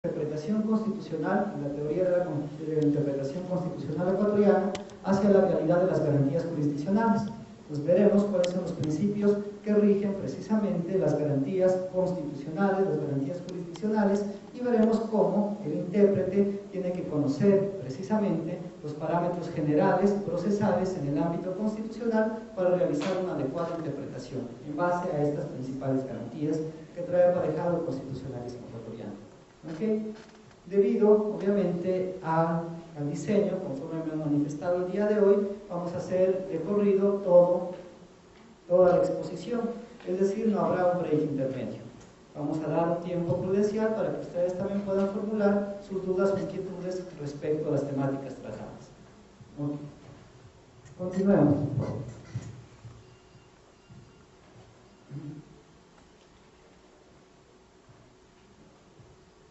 interpretación constitucional y la teoría de la interpretación constitucional ecuatoriana hacia la realidad de las garantías jurisdiccionales. Pues veremos cuáles son los principios que rigen precisamente las garantías constitucionales, las garantías jurisdiccionales, y veremos cómo el intérprete tiene que conocer precisamente los parámetros generales procesales en el ámbito constitucional para realizar una adecuada interpretación en base a estas principales garantías que trae aparejado el constitucionalismo ecuatoriano. ¿Okay? Debido, obviamente, al diseño, conforme me han manifestado el día de hoy, vamos a hacer de corrido toda la exposición, es decir, no habrá un break intermedio. Vamos a dar un tiempo prudencial para que ustedes también puedan formular sus dudas o inquietudes respecto a las temáticas tratadas. ¿Okay? Continuemos.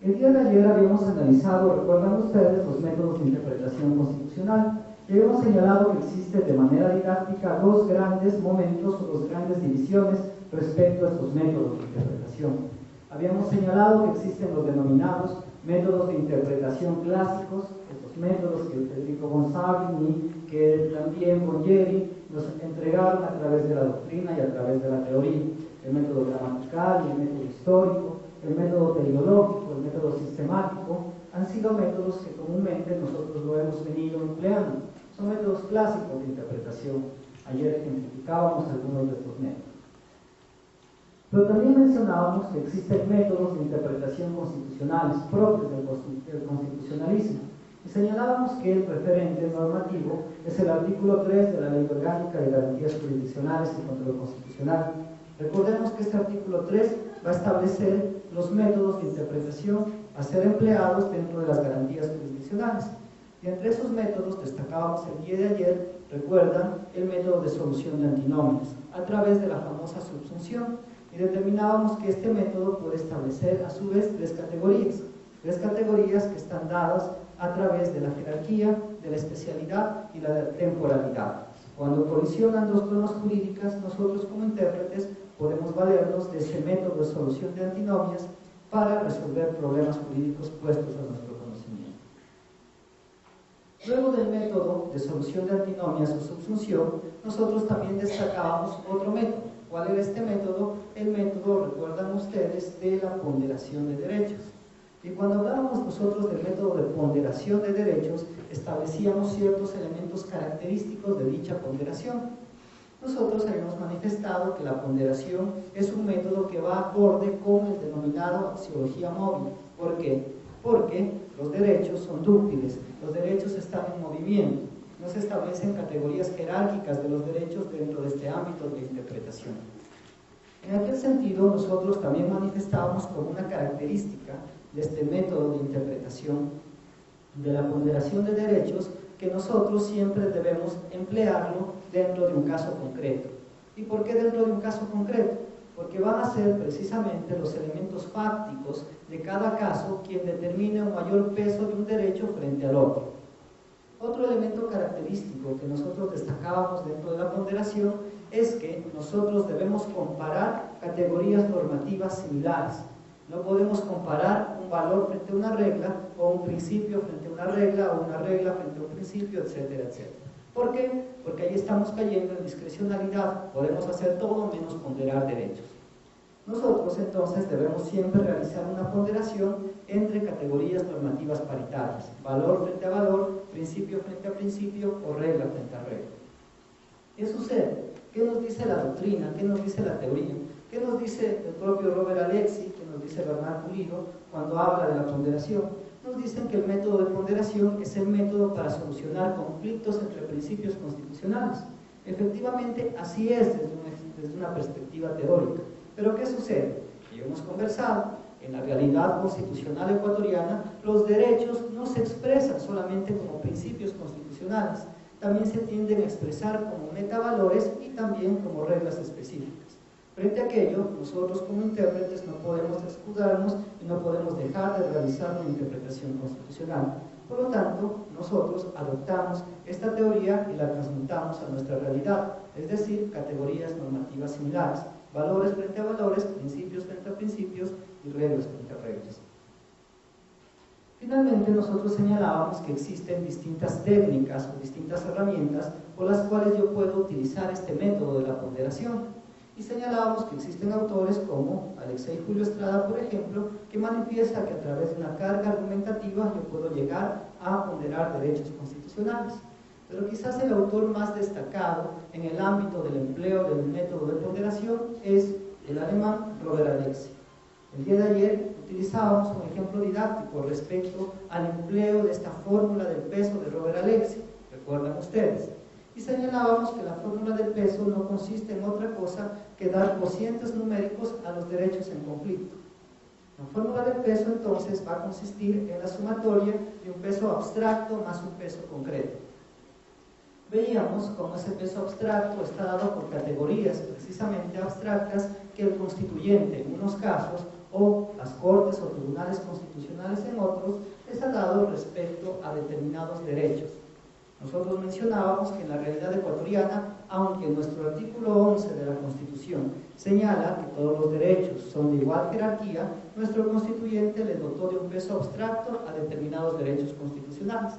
El día de ayer habíamos analizado, recuerdan ustedes, los métodos de interpretación constitucional y habíamos señalado que existen de manera didáctica dos grandes momentos o dos grandes divisiones respecto a estos métodos de interpretación. Habíamos señalado que existen los denominados métodos de interpretación clásicos, estos métodos que Federico González y que también Borgeri nos entregaron a través de la doctrina y a través de la teoría, el método gramatical y el método histórico, el método teleológico, el método sistemático, han sido métodos que comúnmente nosotros lo hemos venido empleando. Son métodos clásicos de interpretación. Ayer ejemplificábamos algunos de estos métodos. Pero también mencionábamos que existen métodos de interpretación constitucionales propios del constitucionalismo. Y señalábamos que el referente normativo es el artículo 3 de la Ley Orgánica de Garantías Jurisdiccionales y Control Constitucional. Recordemos que este artículo 3 va a establecer los métodos de interpretación a ser empleados dentro de las garantías jurisdiccionales. Y entre esos métodos destacábamos el día de ayer, recuerdan, el método de solución de antinomias, a través de la famosa subsunción. Y determinábamos que este método puede establecer a su vez tres categorías que están dadas a través de la jerarquía, de la especialidad y la temporalidad. Cuando colisionan dos normas jurídicas, nosotros como intérpretes podemos valernos de ese método de solución de antinomias para resolver problemas jurídicos puestos a nuestro conocimiento. Luego del método de solución de antinomias o subsunción, nosotros también destacábamos otro método. ¿Cuál era este método? El método, recuerdan ustedes, de la ponderación de derechos. Y cuando hablábamos nosotros del método de ponderación de derechos, establecíamos ciertos elementos característicos de dicha ponderación. Nosotros habíamos manifestado que la ponderación es un método que va acorde con el denominado axiología móvil. ¿Por qué? Porque los derechos son dúctiles, los derechos están en movimiento. No se establecen categorías jerárquicas de los derechos dentro de este ámbito de interpretación. En aquel sentido, nosotros también manifestábamos como una característica de este método de interpretación de la ponderación de derechos que nosotros siempre debemos emplearlo dentro de un caso concreto. ¿Y por qué dentro de un caso concreto? Porque van a ser precisamente los elementos fácticos de cada caso quien determine un mayor peso de un derecho frente al otro. Otro elemento característico que nosotros destacábamos dentro de la ponderación es que nosotros debemos comparar categorías normativas similares. No podemos comparar un valor frente a una regla o un principio frente a una regla o una regla frente a un principio, etcétera, etcétera. ¿Por qué? Porque ahí estamos cayendo en discrecionalidad. Podemos hacer todo menos ponderar derechos. Nosotros entonces debemos siempre realizar una ponderación entre categorías normativas paritarias, valor frente a valor, principio frente a principio o regla frente a regla. ¿Qué sucede? ¿Qué nos dice la doctrina? ¿Qué nos dice la teoría? ¿Qué nos dice el propio Robert Alexy? ¿Qué nos dice Bernard Pulido cuando habla de la ponderación? Nos dicen que el método de ponderación es el método para solucionar conflictos entre principios constitucionales. Efectivamente, así es desde una perspectiva teórica. Pero ¿qué sucede? Y hemos conversado, en la realidad constitucional ecuatoriana, los derechos no se expresan solamente como principios constitucionales, también se tienden a expresar como metavalores y también como reglas específicas. Frente a aquello, nosotros como intérpretes no podemos escudarnos y no podemos dejar de realizar una interpretación constitucional. Por lo tanto, nosotros adoptamos esta teoría y la transmutamos a nuestra realidad, es decir, categorías normativas similares, valores frente a valores, principios frente a principios y reglas frente a reglas. Finalmente, nosotros señalábamos que existen distintas técnicas o distintas herramientas por las cuales yo puedo utilizar este método de la ponderación. Y señalábamos que existen autores como Alexei Julio Estrada, por ejemplo, que manifiesta que a través de una carga argumentativa yo puedo llegar a ponderar derechos constitucionales. Pero quizás el autor más destacado en el ámbito del empleo del método de ponderación es el alemán Robert Alexi. El día de ayer utilizábamos un ejemplo didáctico respecto al empleo de esta fórmula del peso de Robert Alexi, recuerdan ustedes, y señalábamos que la fórmula del peso no consiste en otra cosa que dar cocientes numéricos a los derechos en conflicto. La fórmula del peso entonces va a consistir en la sumatoria de un peso abstracto más un peso concreto. Veíamos cómo ese peso abstracto está dado por categorías precisamente abstractas que el constituyente en unos casos o las cortes o tribunales constitucionales en otros les ha dado respecto a determinados derechos. Nosotros mencionábamos que en la realidad ecuatoriana, aunque nuestro artículo 11 de la Constitución señala que todos los derechos son de igual jerarquía, nuestro constituyente le dotó de un peso abstracto a determinados derechos constitucionales.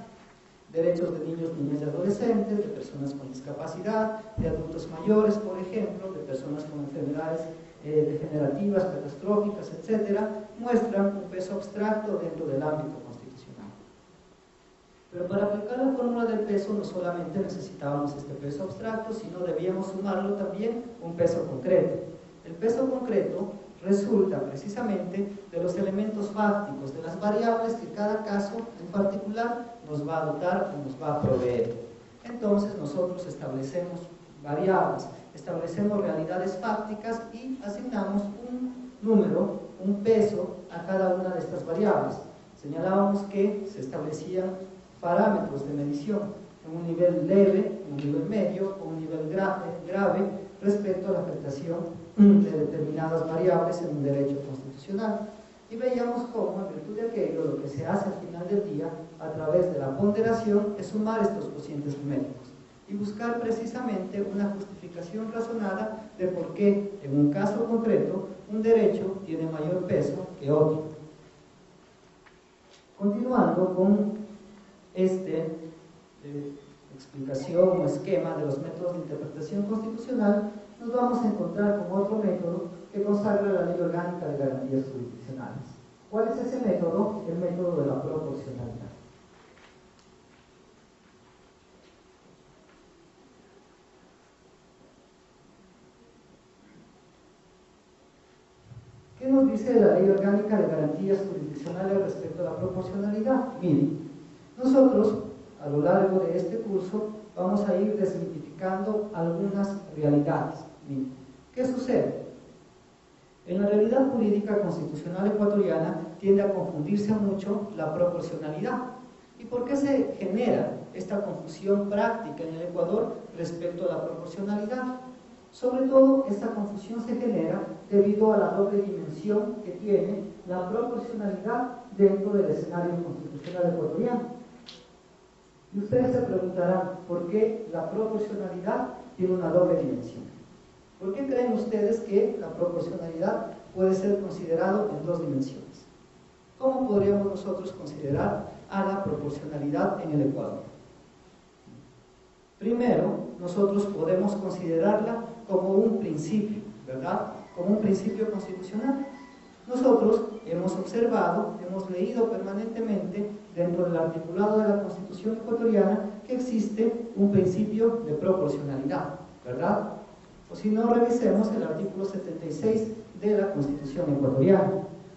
Derechos de niños, niñas y adolescentes, de personas con discapacidad, de adultos mayores, por ejemplo, de personas con enfermedades degenerativas, catastróficas, etc., muestran un peso abstracto dentro del ámbito constitucional. Pero para aplicar la fórmula del peso no solamente necesitábamos este peso abstracto, sino debíamos sumarlo también un peso concreto. El peso concreto resulta precisamente de los elementos fácticos, de las variables que cada caso en particular nos va a dotar o nos va a proveer. Entonces nosotros establecemos variables, establecemos realidades fácticas y asignamos un número, un peso a cada una de estas variables. Señalábamos que se establecían parámetros de medición en un nivel leve, en un nivel medio o un nivel grave respecto a la afectación de determinadas variables en un derecho constitucional. Y veíamos cómo, en virtud de aquello, lo que se hace al final del día, a través de la ponderación, es sumar estos cocientes numéricos y buscar precisamente una justificación razonada de por qué, en un caso concreto, un derecho tiene mayor peso que otro. Continuando con esta explicación o esquema de los métodos de interpretación constitucional, nos vamos a encontrar con otro método que consagra la Ley Orgánica de Garantías Jurisdiccionales. ¿Cuál es ese método? El método de la proporcionalidad. ¿Qué nos dice la Ley Orgánica de Garantías Jurisdiccionales respecto a la proporcionalidad? Miren, nosotros a lo largo de este curso vamos a ir desmitificando algunas realidades. Miren, ¿qué sucede? En la realidad jurídica constitucional ecuatoriana tiende a confundirse mucho la proporcionalidad. ¿Y por qué se genera esta confusión práctica en el Ecuador respecto a la proporcionalidad? Sobre todo, esta confusión se genera debido a la doble dimensión que tiene la proporcionalidad dentro del escenario constitucional ecuatoriano. Y ustedes se preguntarán, ¿por qué la proporcionalidad tiene una doble dimensión? ¿Por qué creen ustedes que la proporcionalidad puede ser considerado en dos dimensiones? ¿Cómo podríamos nosotros considerar a la proporcionalidad en el Ecuador? Primero, nosotros podemos considerarla como un principio, ¿verdad? Como un principio constitucional. Nosotros hemos observado, hemos leído permanentemente dentro del articulado de la Constitución ecuatoriana que existe un principio de proporcionalidad, ¿verdad? O si no, revisemos el artículo 76 de la Constitución ecuatoriana.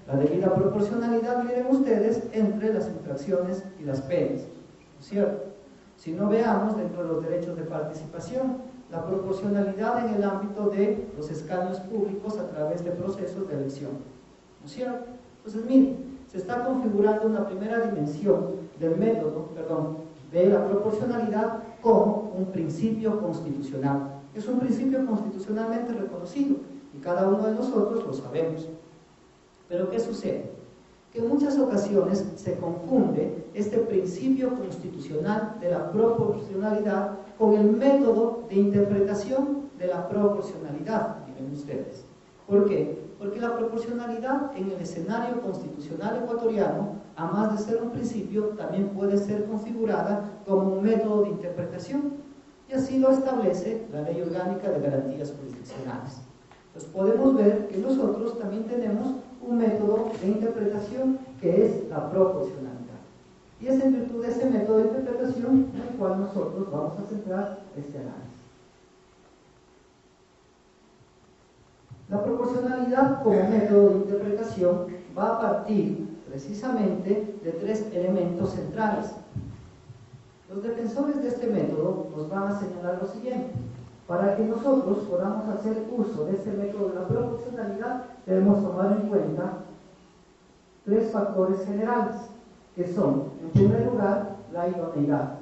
La debida proporcionalidad, miren ustedes, entre las infracciones y las penas, ¿no es cierto? Si no, veamos dentro de los derechos de participación, la proporcionalidad en el ámbito de los escaños públicos a través de procesos de elección, ¿no es cierto? Entonces, miren, se está configurando una primera dimensión del método, de la proporcionalidad como un principio constitucional. Es un principio constitucionalmente reconocido y cada uno de nosotros lo sabemos. Pero ¿qué sucede? Que en muchas ocasiones se confunde este principio constitucional de la proporcionalidad con el método de interpretación de la proporcionalidad, miren ustedes. ¿Por qué? Porque la proporcionalidad en el escenario constitucional ecuatoriano, a más de ser un principio, también puede ser configurada como un método de interpretación, y así lo establece la Ley Orgánica de Garantías Jurisdiccionales. Entonces podemos ver que nosotros también tenemos un método de interpretación que es la proporcionalidad. Y es en virtud de ese método de interpretación en el cual nosotros vamos a centrar este análisis. La proporcionalidad como método de interpretación va a partir precisamente de tres elementos centrales. Los defensores de este método nos van a señalar lo siguiente. Para que nosotros podamos hacer uso de este método de la proporcionalidad, debemos tomar en cuenta tres factores generales, que son, en primer lugar, la idoneidad.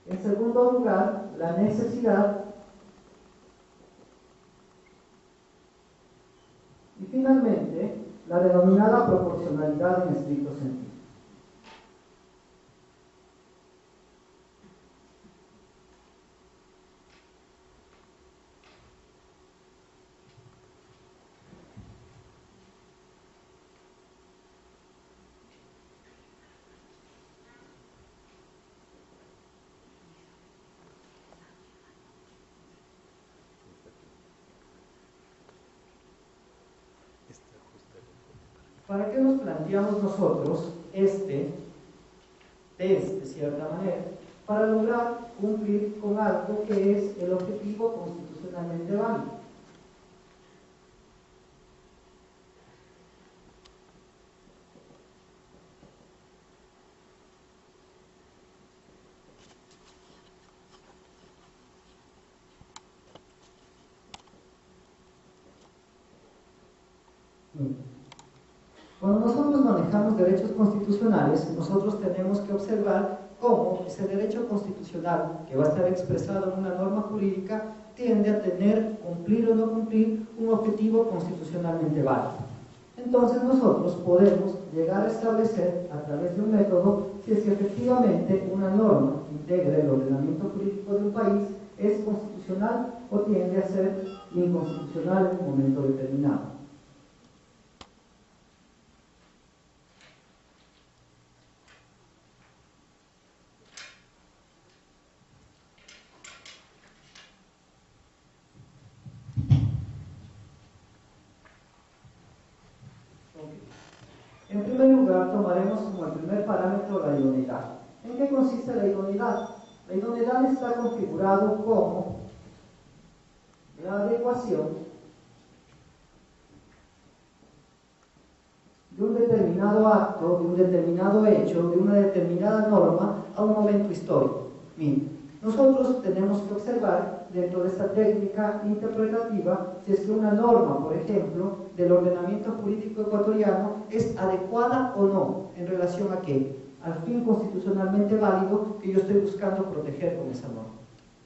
En segundo lugar, la necesidad. Y finalmente, la denominada proporcionalidad en estricto sentido. ¿Para qué nos planteamos nosotros este test, de cierta manera? Para lograr cumplir con algo que es el objetivo constitucionalmente válido. Cuando nosotros manejamos derechos constitucionales, nosotros tenemos que observar cómo ese derecho constitucional, que va a estar expresado en una norma jurídica, tiende a tener, cumplir o no cumplir, un objetivo constitucionalmente válido. Entonces nosotros podemos llegar a establecer, a través de un método, si es que efectivamente una norma que integre el ordenamiento jurídico de un país es constitucional o tiende a ser inconstitucional en un momento determinado. En primer lugar, tomaremos como el primer parámetro la idoneidad. ¿En qué consiste la idoneidad? La idoneidad está configurado como la adecuación de un determinado acto, de un determinado hecho, de una determinada norma a un momento histórico. Miren, nosotros tenemos que observar dentro de esta técnica interpretativa si es que una norma, por ejemplo, del ordenamiento jurídico ecuatoriano es adecuada o no en relación a qué, al fin constitucionalmente válido que yo estoy buscando proteger con esa norma.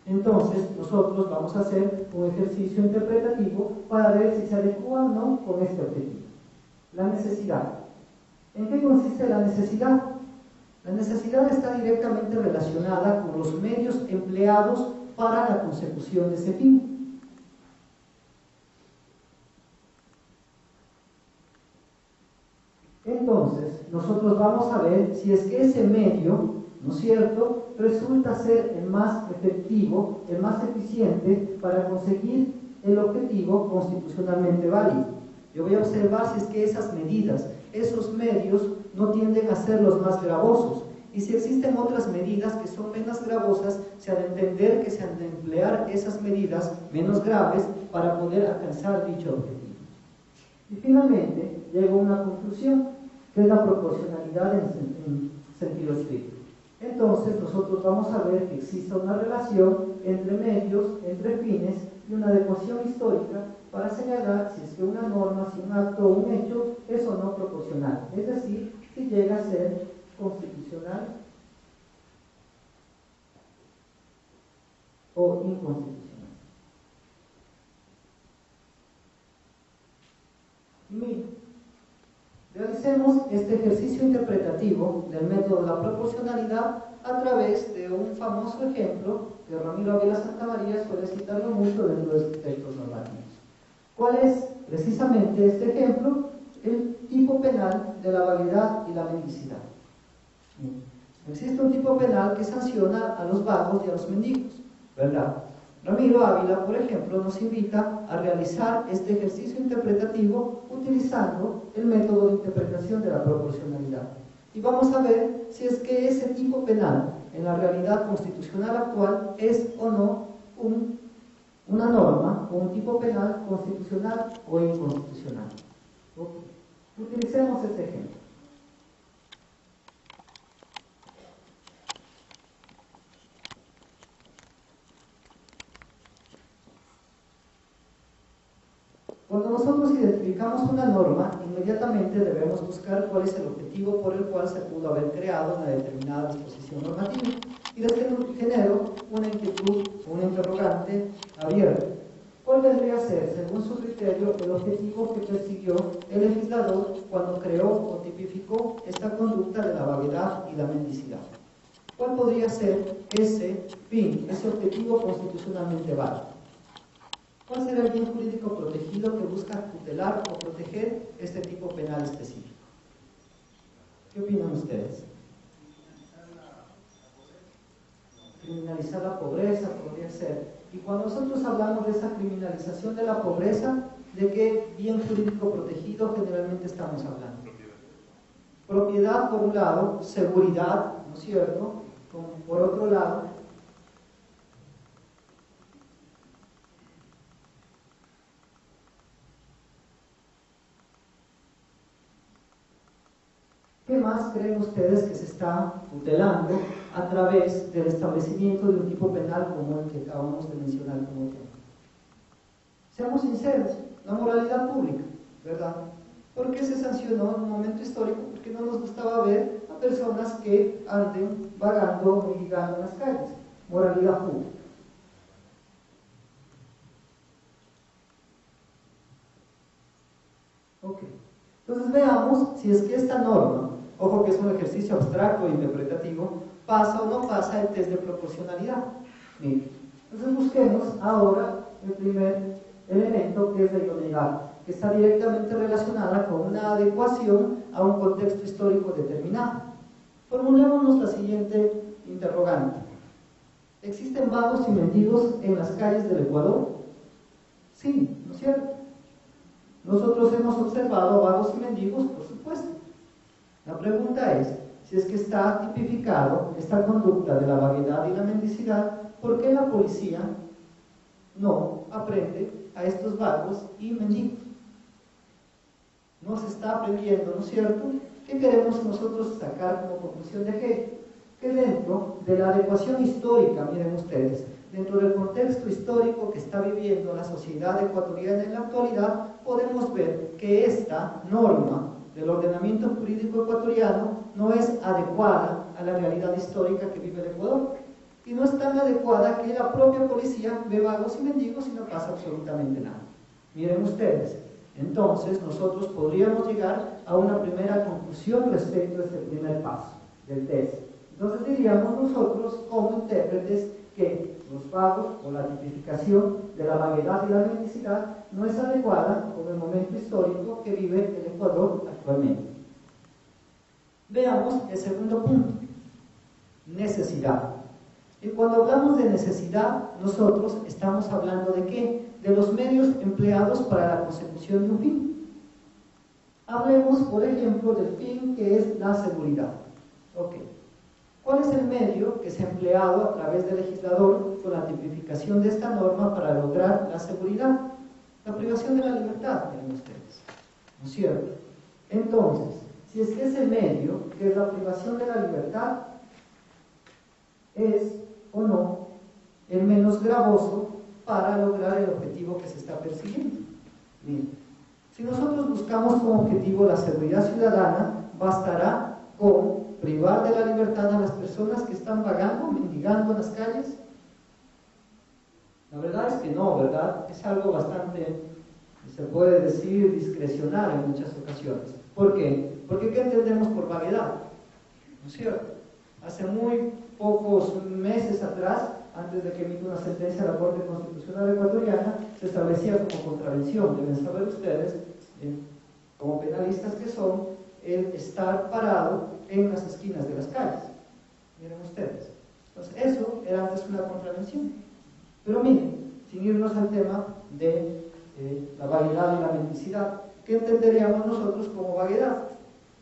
Entonces nosotros vamos a hacer un ejercicio interpretativo para ver si se adecua o no con este objetivo. La necesidad. ¿En qué consiste la necesidad? La necesidad está directamente relacionada con los medios empleados para la consecución de ese fin. Entonces, nosotros vamos a ver si es que ese medio, ¿no es cierto?, resulta ser el más efectivo, el más eficiente para conseguir el objetivo constitucionalmente válido. Yo voy a observar si es que esas medidas, esos medios no tienden a ser los más gravosos. Y si existen otras medidas que son menos gravosas, se ha de entender que se han de emplear esas medidas menos graves para poder alcanzar dicho objetivo. Y finalmente, llego a una conclusión, que es la proporcionalidad en sentido estricto. Entonces, nosotros vamos a ver que existe una relación entre medios, entre fines y una adecuación histórica para señalar si es que una norma, si un acto o un hecho es o no proporcional. Es decir, si llega a ser constitucional o inconstitucional. Miren, realicemos este ejercicio interpretativo del método de la proporcionalidad a través de un famoso ejemplo que Ramiro Ávila Santamaría suele citarlo mucho dentro de sus textos normativos. ¿Cuál es precisamente este ejemplo? El tipo penal de la vaguedad y la mendicidad. Existe un tipo penal que sanciona a los vagos y a los mendigos, ¿verdad? Ramiro Ávila, por ejemplo, nos invita a realizar este ejercicio interpretativo utilizando el método de interpretación de la proporcionalidad. Y vamos a ver si es que ese tipo penal en la realidad constitucional actual es o no una norma o un tipo penal constitucional o inconstitucional. ¿Okay? Utilicemos este ejemplo. Cuando nosotros identificamos una norma, inmediatamente debemos buscar cuál es el objetivo por el cual se pudo haber creado una determinada disposición normativa. Y desde el genero una inquietud, una interrogante abierta. ¿Cuál vendría a ser, según su criterio, el objetivo que persiguió el legislador cuando creó o tipificó esta conducta de la vaguedad y la mendicidad? ¿Cuál podría ser ese fin, ese objetivo constitucionalmente válido? ¿Cuál será el bien jurídico protegido que busca tutelar o proteger este tipo penal específico? ¿Qué opinan ustedes? Criminalizar la pobreza podría ser. Y cuando nosotros hablamos de esa criminalización de la pobreza, ¿de qué bien jurídico protegido generalmente estamos hablando? Propiedad por un lado, seguridad, ¿no es cierto? Por otro lado, ¿qué más creen ustedes que se está tutelando a través del establecimiento de un tipo penal como el que acabamos de mencionar como tema? Seamos sinceros, la moralidad pública, ¿verdad? ¿Por qué se sancionó en un momento histórico? Porque no nos gustaba ver a personas que anden vagando o mendigando en las calles. Moralidad pública. Ok. Entonces veamos si es que esta norma, ojo que es un ejercicio abstracto e interpretativo, pasa o no pasa el test de proporcionalidad. Miren. Entonces busquemos ahora el primer elemento, que es la idoneidad, que está directamente relacionada con una adecuación a un contexto histórico determinado. Formulémonos la siguiente interrogante. ¿Existen vagos y mendigos en las calles del Ecuador? Sí, ¿no es cierto? Nosotros hemos observado vagos y mendigos, por supuesto. La pregunta es, si es que está tipificado esta conducta de la vaguedad y la mendicidad, ¿por qué la policía no aprende a estos vagos y mendigos? No se está aprendiendo, ¿no es cierto? ¿Qué queremos nosotros sacar como conclusión de Hegel? Que dentro de la adecuación histórica, miren ustedes, dentro del contexto histórico que está viviendo la sociedad ecuatoriana en la actualidad, podemos ver que esta norma del ordenamiento jurídico ecuatoriano no es adecuada a la realidad histórica que vive el Ecuador. Y no es tan adecuada que la propia policía ve vagos y mendigos y no pasa absolutamente nada. Miren ustedes, entonces nosotros podríamos llegar a una primera conclusión respecto a este primer paso del test. Entonces diríamos nosotros como intérpretes que los vagos o la tipificación de la vaguedad y la mendicidad no es adecuada con el momento histórico que vive el Ecuador actualmente. Veamos el segundo punto, necesidad. Y cuando hablamos de necesidad, nosotros estamos hablando ¿de qué? De los medios empleados para la consecución de un fin. Hablemos, por ejemplo, del fin que es la seguridad. Ok. ¿Cuál es el medio que se ha empleado a través del legislador con la tipificación de esta norma para lograr la seguridad? La privación de la libertad, miren ustedes. ¿No es cierto? Entonces, si es que ese medio, que es la privación de la libertad, es o no el menos gravoso para lograr el objetivo que se está persiguiendo. Bien. Si nosotros buscamos como objetivo la seguridad ciudadana, bastará con privar de la libertad a las personas que están vagando, mendigando en las calles. La verdad es que no, ¿verdad? Es algo bastante, se puede decir, discrecional en muchas ocasiones. ¿Por qué? Porque ¿qué entendemos por vaguedad? ¿No es cierto? Hace muy pocos meses atrás antes de que emita una sentencia la Corte Constitucional Ecuatoriana, se establecía como contravención, deben saber ustedes, como penalistas que son, el estar parado en las esquinas de las calles. Miren ustedes. Entonces, eso era antes una contravención. Pero miren, sin irnos al tema de la vaguedad y la mendicidad, ¿qué entenderíamos nosotros como vaguedad?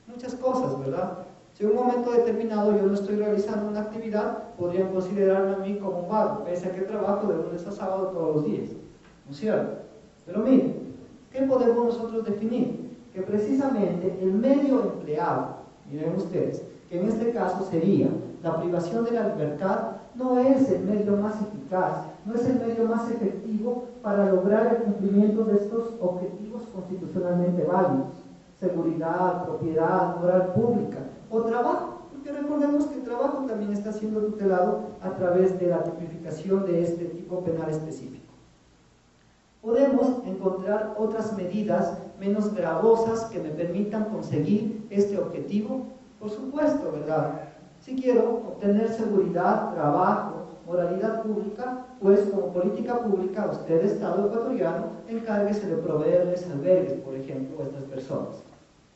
Muchas cosas, ¿verdad? Si en un momento determinado yo no estoy realizando una actividad, podrían considerarme a mí como un vago, pese a que trabajo de lunes a sábado todos los días, ¿no es cierto? Pero miren, ¿qué podemos nosotros definir? Que precisamente el medio empleado, miren ustedes, que en este caso sería la privación de la libertad, no es el medio más eficaz, no es el medio más efectivo para lograr el cumplimiento de estos objetivos constitucionalmente válidos: seguridad, propiedad, moral pública o trabajo, porque recordemos que el trabajo también está siendo tutelado a través de la tipificación de este tipo penal específico. Podemos encontrar otras medidas menos gravosas que me permitan conseguir este objetivo, por supuesto, ¿verdad? Si quiero obtener seguridad, trabajo, moralidad pública, pues como política pública, usted, Estado ecuatoriano, encárguese de proveerles albergues, por ejemplo, a estas personas,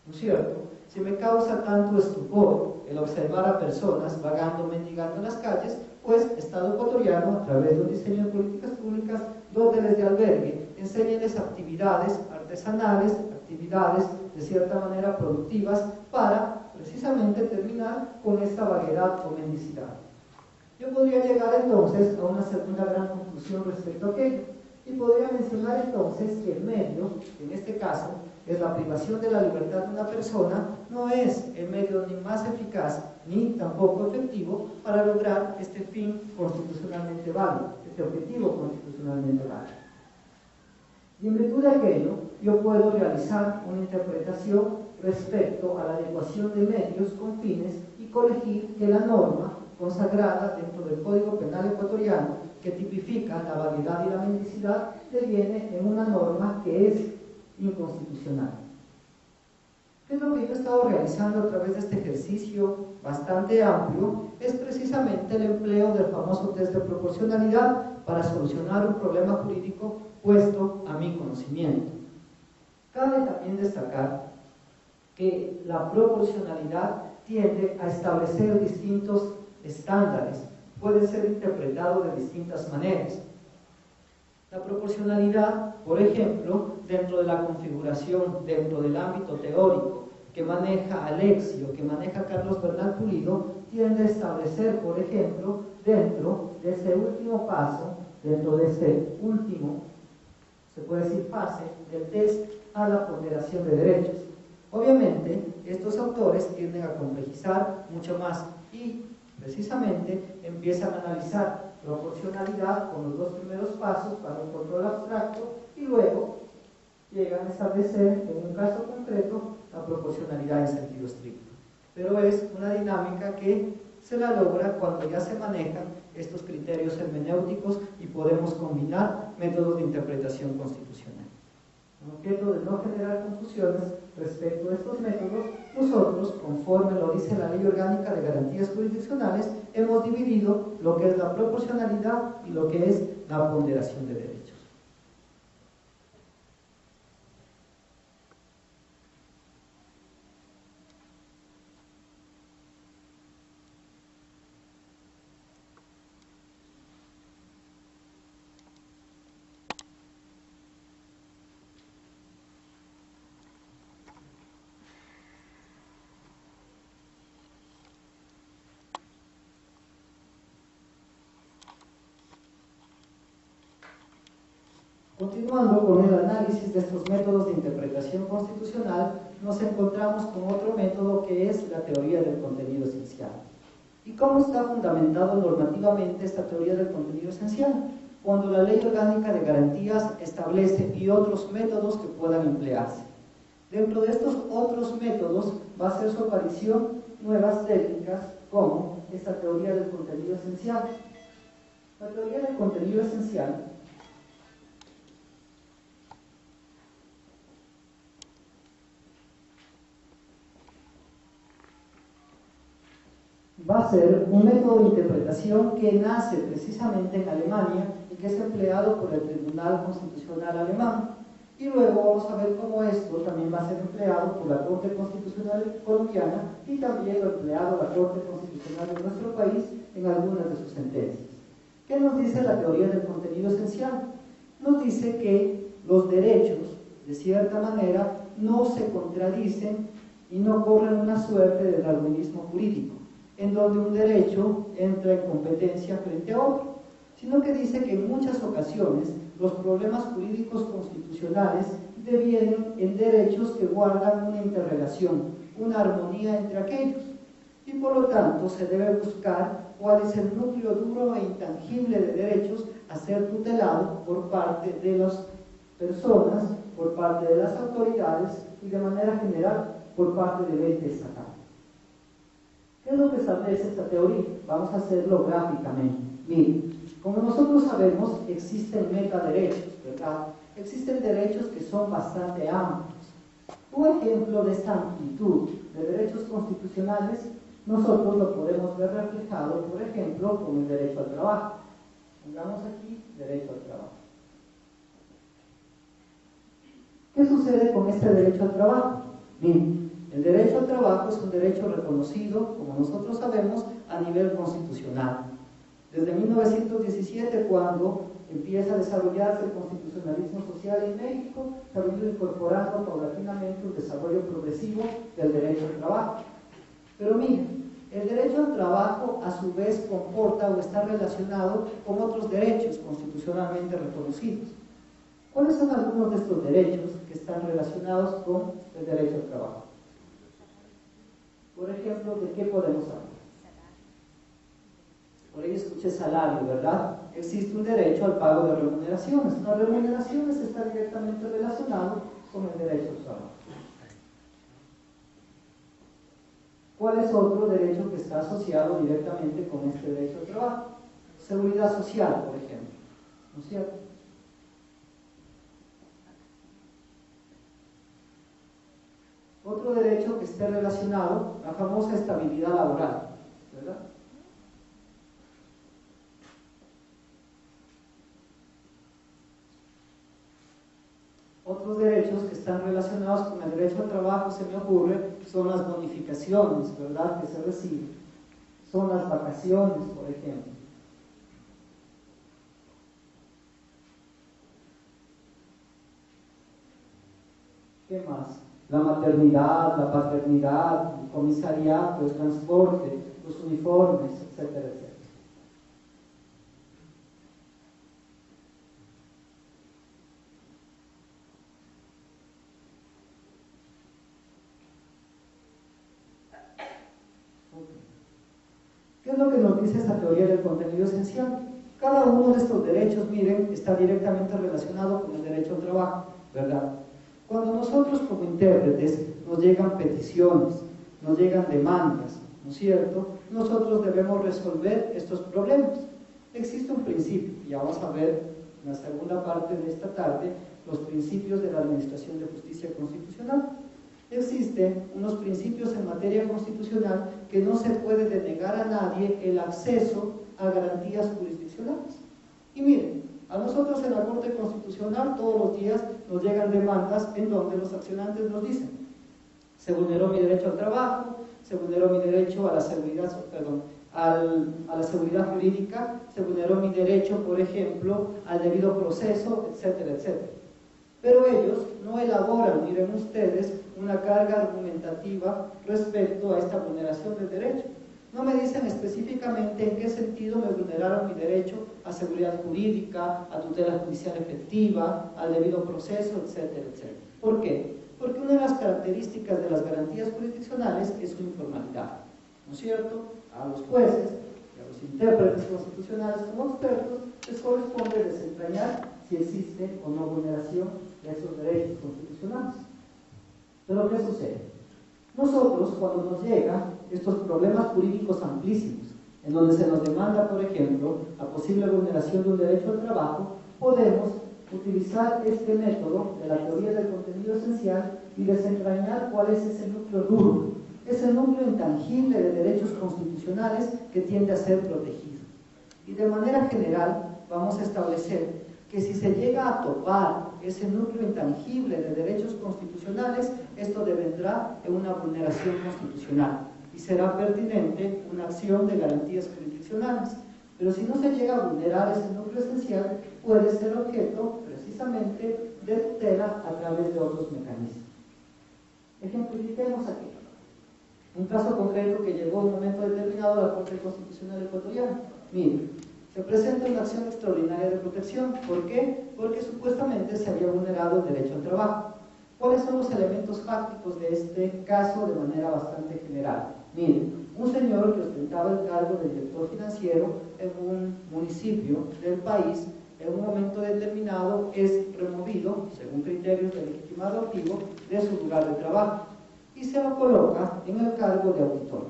¿no es cierto? Si me causa tanto estupor el observar a personas vagando, mendigando en las calles, pues Estado ecuatoriano, a través de un diseño de políticas públicas, dóteles de albergue, enséñeles actividades artesanales, actividades de cierta manera productivas para precisamente terminar con esta vaguedad o mendicidad. Yo podría llegar entonces a una segunda gran conclusión respecto a aquello, y podría mencionar entonces que el medio, en este caso, es la privación de la libertad de una persona, no es el medio ni más eficaz ni tampoco efectivo para lograr este fin constitucionalmente válido, este objetivo constitucionalmente válido. Y en virtud de aquello, yo puedo realizar una interpretación respecto a la adecuación de medios con fines y corregir que la norma consagrada dentro del Código Penal ecuatoriano que tipifica la vaguedad y la mendicidad deviene en una norma que es inconstitucional. ¿Qué es lo que yo he estado realizando a través de este ejercicio bastante amplio? Es precisamente el empleo del famoso test de proporcionalidad para solucionar un problema jurídico puesto a mi conocimiento. Cabe también destacar que la proporcionalidad tiende a establecer distintos estándares, puede ser interpretado de distintas maneras. La proporcionalidad, por ejemplo, dentro de la configuración, dentro del ámbito teórico que maneja Alexio, que maneja Carlos Bernal Pulido, tiende a establecer, por ejemplo, dentro de este último paso, dentro de este último, se puede decir fase, del test a la ponderación de derechos. Obviamente, estos autores tienden a complejizar mucho más y precisamente empiezan a analizar proporcionalidad con los dos primeros pasos para un control abstracto y luego llegan a establecer en un caso concreto la proporcionalidad en sentido estricto. Pero es una dinámica que se la logra cuando ya se manejan estos criterios hermenéuticos y podemos combinar métodos de interpretación constitucional. Objeto de no generar confusiones respecto a estos métodos, nosotros, conforme lo dice la Ley Orgánica de Garantías Jurisdiccionales, hemos dividido lo que es la proporcionalidad y lo que es la ponderación de derechos. Continuando con el análisis de estos métodos de interpretación constitucional, nos encontramos con otro método que es la teoría del contenido esencial. ¿Y cómo está fundamentado normativamente esta teoría del contenido esencial? Cuando la Ley Orgánica de Garantías establece y otros métodos que puedan emplearse. Dentro de estos otros métodos va a hacer su aparición nuevas técnicas como esta teoría del contenido esencial. La teoría del contenido esencial va a ser un método de interpretación que nace precisamente en Alemania y que es empleado por el Tribunal Constitucional Alemán. Y luego vamos a ver cómo esto también va a ser empleado por la Corte Constitucional Colombiana y también lo empleado la Corte Constitucional de nuestro país en algunas de sus sentencias. ¿Qué nos dice la teoría del contenido esencial? Nos dice que los derechos, de cierta manera, no se contradicen y no corren una suerte de darwinismo jurídico, en donde un derecho entra en competencia frente a otro, sino que dice que en muchas ocasiones los problemas jurídicos constitucionales devienen en derechos que guardan una interrelación, una armonía entre aquellos, y por lo tanto se debe buscar cuál es el núcleo duro e intangible de derechos a ser tutelado por parte de las personas, por parte de las autoridades y de manera general por parte del ente estatal. ¿Qué es lo que establece esta teoría? Vamos a hacerlo gráficamente. Miren, como nosotros sabemos, existen metaderechos, ¿verdad? Existen derechos que son bastante amplios. Un ejemplo de esta amplitud de derechos constitucionales, nosotros lo podemos ver reflejado, por ejemplo, con el derecho al trabajo. Pongamos aquí derecho al trabajo. ¿Qué sucede con este derecho al trabajo? Bien, el derecho al trabajo es un derecho reconocido, como nosotros sabemos, a nivel constitucional. Desde 1917, cuando empieza a desarrollarse el constitucionalismo social en México, se ha venido incorporando paulatinamente un desarrollo progresivo del derecho al trabajo. Pero miren, el derecho al trabajo a su vez comporta o está relacionado con otros derechos constitucionalmente reconocidos. ¿Cuáles son algunos de estos derechos que están relacionados con el derecho al trabajo? Por ejemplo, ¿de qué podemos hablar? Por ahí escuché salario, ¿verdad? Existe un derecho al pago de remuneraciones. Las remuneraciones están directamente relacionadas con el derecho al trabajo. ¿Cuál es otro derecho que está asociado directamente con este derecho al trabajo? Seguridad social, por ejemplo. ¿No es cierto? Otro derecho que esté relacionado, la famosa estabilidad laboral, ¿verdad? Otros derechos que están relacionados con el derecho al trabajo, se me ocurre, son las bonificaciones, ¿verdad?, que se reciben. Son las vacaciones, por ejemplo. ¿Qué más? La maternidad, la paternidad, el comisariato, el transporte, los uniformes, etcétera, etcétera. ¿Qué es lo que nos dice esta teoría del contenido esencial? Cada uno de estos derechos, miren, está directamente relacionado con el derecho al trabajo, ¿verdad? Cuando nosotros como intérpretes nos llegan peticiones, nos llegan demandas, ¿no es cierto?, nosotros debemos resolver estos problemas. Existe un principio, y vamos a ver en la segunda parte de esta tarde, los principios de la Administración de Justicia Constitucional. Existen unos principios en materia constitucional que no se puede denegar a nadie el acceso a garantías jurisdiccionales. Y miren, a nosotros en la Corte Constitucional todos los días nos llegan demandas en donde los accionantes nos dicen: se vulneró mi derecho al trabajo, se vulneró mi derecho a la seguridad, a la seguridad jurídica, se vulneró mi derecho, por ejemplo, al debido proceso, etcétera, etcétera. Pero ellos no elaboran, miren ustedes, una carga argumentativa respecto a esta vulneración del derecho. No me dicen específicamente en qué sentido me vulneraron mi derecho a seguridad jurídica, a tutela judicial efectiva, al debido proceso, etcétera, etcétera. ¿Por qué? Porque una de las características de las garantías jurisdiccionales es su informalidad, ¿no es cierto? A los jueces y a los intérpretes constitucionales como expertos les corresponde desentrañar si existe o no vulneración de esos derechos constitucionales. Pero ¿qué sucede? Nosotros, cuando nos llegan estos problemas jurídicos amplísimos, en donde se nos demanda, por ejemplo, la posible vulneración de un derecho al trabajo, podemos utilizar este método de la teoría del contenido esencial y desentrañar cuál es ese núcleo duro es el núcleo intangible de derechos constitucionales que tiende a ser protegido. Y de manera general vamos a establecer que si se llega a topar ese núcleo intangible de derechos constitucionales, esto devendrá en una vulneración constitucional y será pertinente una acción de garantías jurisdiccionales. Pero si no se llega a vulnerar ese núcleo esencial, puede ser objeto precisamente de tutela a través de otros mecanismos. Ejemplifiquemos aquí un caso concreto que llegó en un momento determinado a la Corte Constitucional Ecuatoriana. Miren, se presenta una acción extraordinaria de protección. ¿Por qué? Porque supuestamente se había vulnerado el derecho al trabajo. ¿Cuáles son los elementos fácticos de este caso de manera bastante general? Miren, un señor que ostentaba el cargo de director financiero en un municipio del país, en un momento determinado es removido, según criterios de legitimado activo, de su lugar de trabajo y se lo coloca en el cargo de auditor.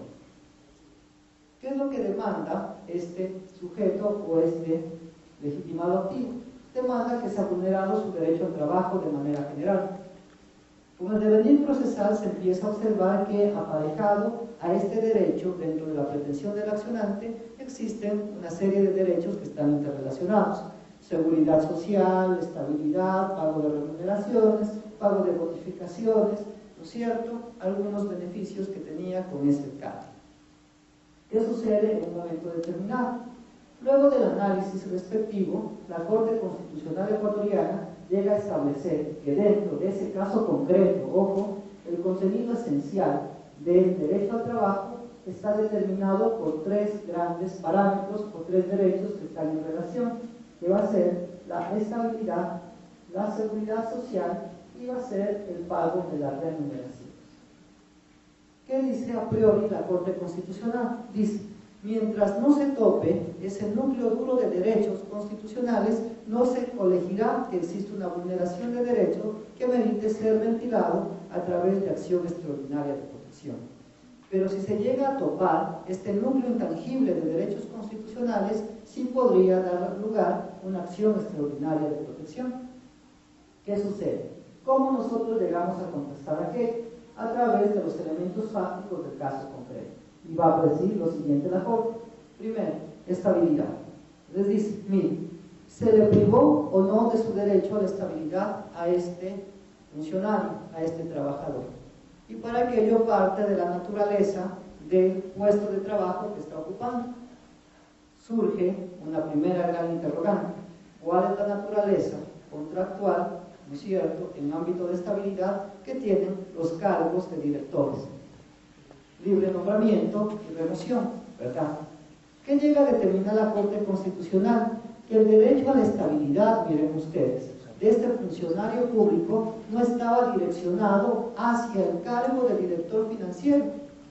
¿Qué es lo que demanda este sujeto o este legitimado activo? Demanda que se ha vulnerado su derecho al trabajo de manera general. Con el devenir procesal se empieza a observar que, aparejado a este derecho, dentro de la pretensión del accionante, existen una serie de derechos que están interrelacionados: seguridad social, estabilidad, pago de remuneraciones, pago de bonificaciones, ¿no es cierto?, algunos beneficios que tenía con ese cargo. ¿Qué sucede en un momento determinado? Luego del análisis respectivo, la Corte Constitucional Ecuatoriana llega a establecer que dentro de ese caso concreto, ojo, el contenido esencial del derecho al trabajo está determinado por tres grandes parámetros o tres derechos que están en relación, que va a ser la estabilidad, la seguridad social y va a ser el pago de las remuneraciones. ¿Qué dice a priori la Corte Constitucional? Dice: mientras no se tope ese núcleo duro de derechos constitucionales, no se colegirá que existe una vulneración de derecho que merite ser ventilado a través de acción extraordinaria de protección. Pero si se llega a topar este núcleo intangible de derechos constitucionales, sí podría dar lugar a una acción extraordinaria de protección. ¿Qué sucede? ¿Cómo nosotros llegamos a contestar aquello? A través de los elementos fácticos del caso concreto. Y va a decir lo siguiente la Corte. Primero, estabilidad. Les dice: mire, ¿se le privó o no de su derecho a la estabilidad a este funcionario, a este trabajador? Y para aquello parte de la naturaleza del puesto de trabajo que está ocupando. Surge una primera gran interrogante: ¿cuál es la naturaleza contractual, ¿no es cierto?, en ámbito de estabilidad que tienen los cargos de directores? Libre nombramiento y remoción, ¿verdad? ¿Qué llega a determinar la Corte Constitucional? Que el derecho a la estabilidad, miren ustedes, de este funcionario público no estaba direccionado hacia el cargo de director financiero.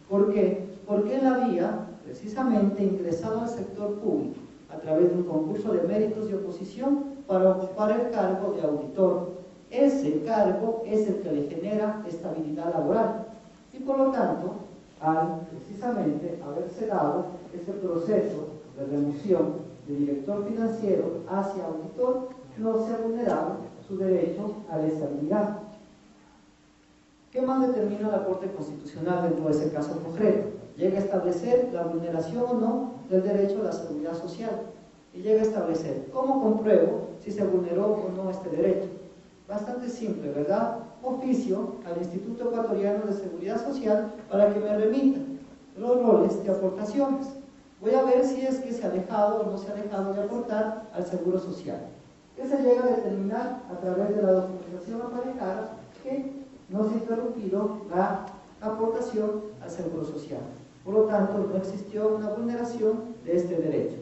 ¿Por qué? Porque él había precisamente ingresado al sector público a través de un concurso de méritos y oposición para ocupar el cargo de auditor. Ese cargo es el que le genera estabilidad laboral y por lo tanto, al precisamente haberse dado este proceso de remoción de director financiero hacia auditor, no se ha vulnerado su derecho a la estabilidad. ¿Qué más determina la Corte Constitucional dentro de ese caso concreto? Llega a establecer la vulneración o no del derecho a la seguridad social y llega a establecer cómo compruebo si se vulneró o no este derecho. Bastante simple, ¿verdad? Oficio al Instituto Ecuatoriano de Seguridad Social para que me remita los roles de aportaciones. Voy a ver si es que se ha dejado o no se ha dejado de aportar al Seguro Social. Que se llega a determinar a través de la documentación aparejada que no se ha interrumpido la aportación al Seguro Social. Por lo tanto, no existió una vulneración de este derecho.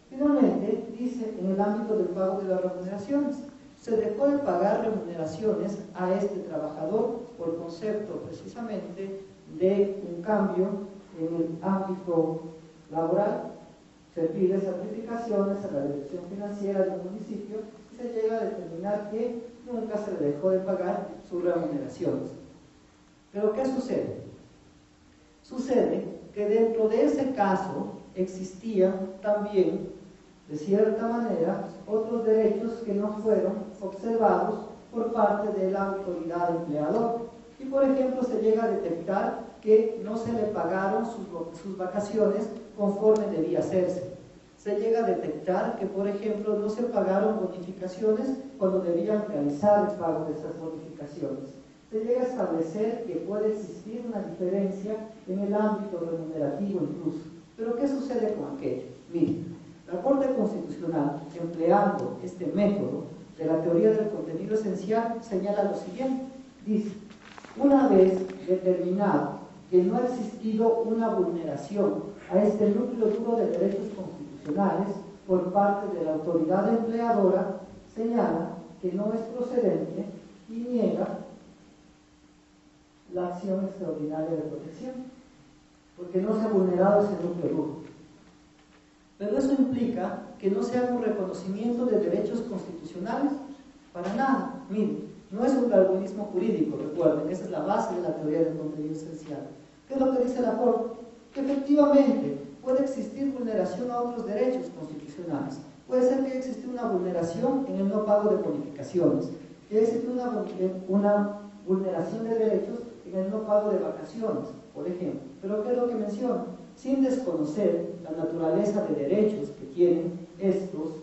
Finalmente, dice en el ámbito del pago de las remuneraciones, se dejó de pagar remuneraciones a este trabajador por concepto precisamente de un cambio en el ámbito laboral. Se pide certificaciones a la dirección financiera del municipio y se llega a determinar que nunca se le dejó de pagar sus remuneraciones. ¿Pero qué sucede? Sucede que dentro de ese caso existían también, de cierta manera, otros derechos que no fueron observados por parte de la autoridad empleador. Y por ejemplo se llega a detectar que no se le pagaron sus vacaciones conforme debía hacerse. Se llega a detectar que, por ejemplo, no se pagaron bonificaciones cuando debían realizar el pago de esas bonificaciones. Se llega a establecer que puede existir una diferencia en el ámbito remunerativo incluso. Pero ¿qué sucede con aquello? Miren, la Corte Constitucional, empleando este método de la teoría del contenido esencial, señala lo siguiente. Dice, una vez determinado que no ha existido una vulneración a este núcleo duro de derechos constitucionales por parte de la autoridad empleadora, señala que no es procedente y niega la acción extraordinaria de protección, porque no se ha vulnerado ese núcleo duro. Pero eso implica que no se haga un reconocimiento de derechos constitucionales, para nada. Miren, no es un darwinismo jurídico, recuerden, esa es la base de la teoría del contenido esencial. ¿Qué es lo que dice la Corte? Que efectivamente puede existir vulneración a otros derechos constitucionales. Puede ser que haya existido una vulneración en el no pago de bonificaciones, que haya existido una vulneración de derechos en el no pago de vacaciones, por ejemplo. Pero ¿qué es lo que menciona? Sin desconocer la naturaleza de derechos que tienen estos